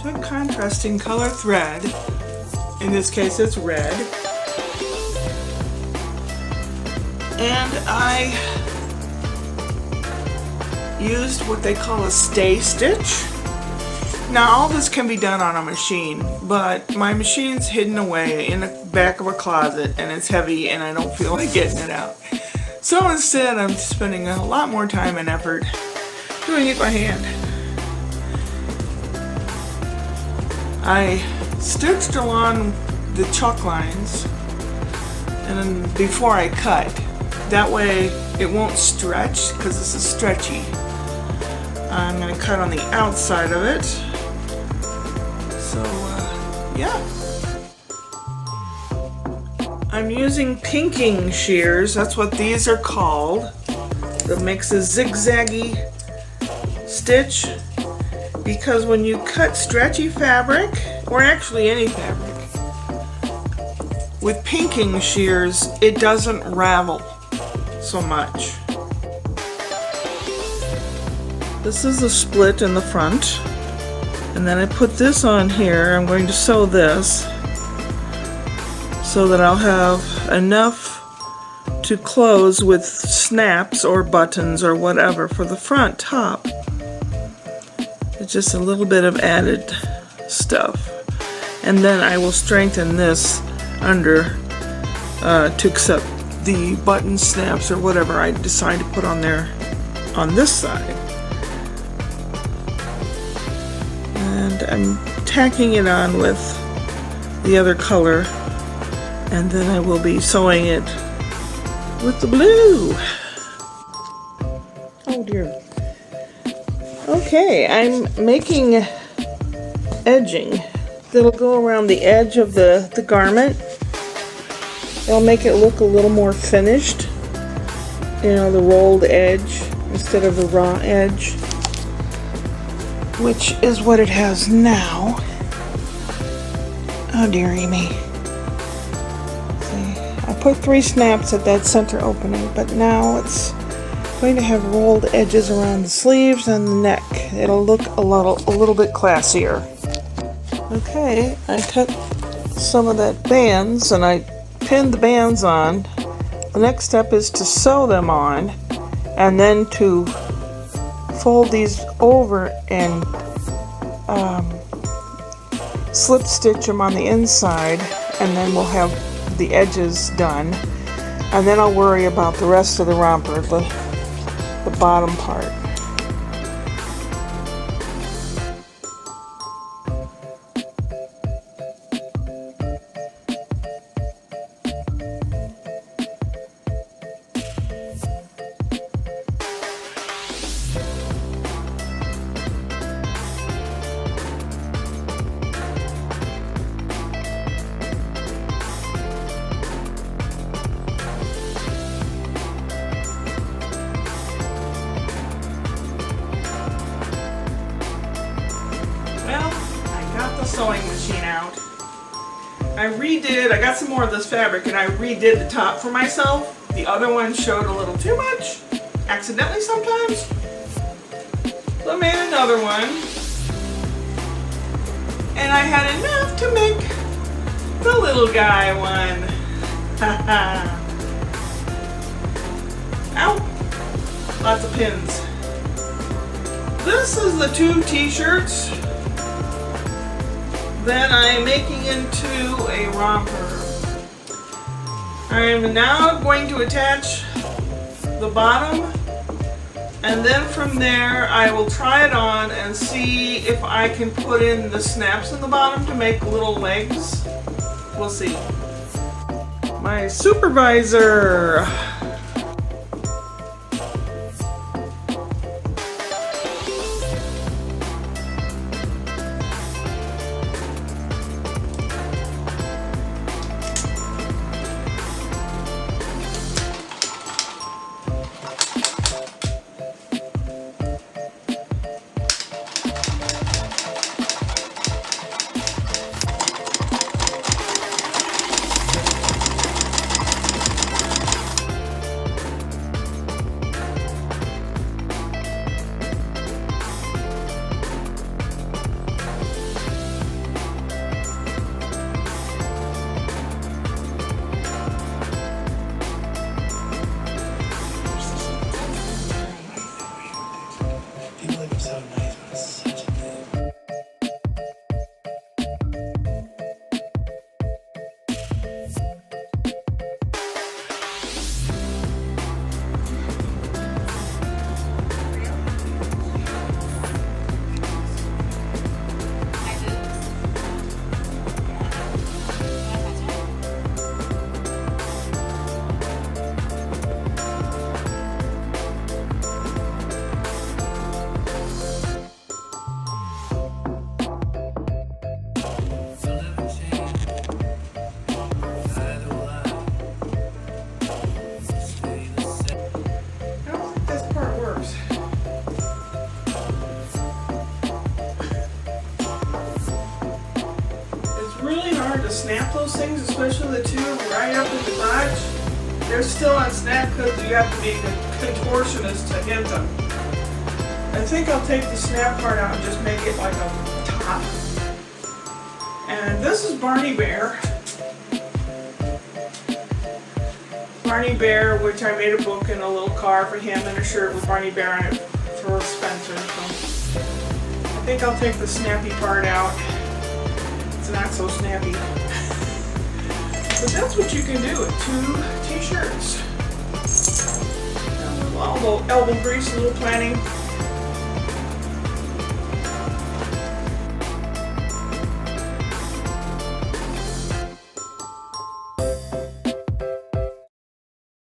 took contrasting color thread, in this case it's red, and I used what they call a stay stitch. Now all this can be done on a machine, but my machine's hidden away in the back of a closet and it's heavy and I don't feel like getting it out. So instead I'm spending a lot more time and effort doing it by hand. I stitched along the chalk lines and then before I cut. That way it won't stretch because this is stretchy. I'm going to cut on the outside of it. So yeah. I'm using pinking shears, that's what these are called. That makes a zigzaggy stitch, because when you cut stretchy fabric, or actually any fabric, with pinking shears it doesn't ravel so much. This is a split in the front, and then I put this on here. I'm going to sew this so that I'll have enough to close with snaps or buttons or whatever for the front top. It's just a little bit of added stuff, and then I will strengthen this under to accept the button snaps or whatever I decide to put on there on this side. And I'm tacking it on with the other color, and then I will be sewing it with the blue. Oh dear. Okay, I'm making edging that'll go around the edge of the garment. It'll make it look a little more finished. You know, the rolled edge instead of the raw edge, which is what it has now. Oh dearie me. See, I put 3 snaps at that center opening, but now it's going to have rolled edges around the sleeves and the neck. It'll look a little bit classier. Okay, I cut some of that bands and I pinned the bands on. The next step is to sew them on and then to fold these over and slip stitch them on the inside, and then we'll have the edges done, and then I'll worry about the rest of the romper, the bottom part. Sewing machine out. I got some more of this fabric and I redid the top for myself. The other one showed a little too much, accidentally sometimes. So I made another one. And I had enough to make the little guy one. Ow! Lots of pins. This is the 2 t-shirts that I'm making into a romper. I am now going to attach the bottom, and then from there I will try it on and see if I can put in the snaps in the bottom to make little legs. We'll see. My supervisor. snap those things, especially the two right up in the crotch. They're still on snap because you have to be a contortionist to hit them. I think I'll take the snap part out and just make it like a top. And this is Barney Bear. Barney Bear, which I made a book and a little car for him and a shirt with Barney Bear on it for Spencer. So I think I'll take the snappy part out. It's not so snappy. But that's what you can do with two t-shirts. A little elbow grease, a little planning.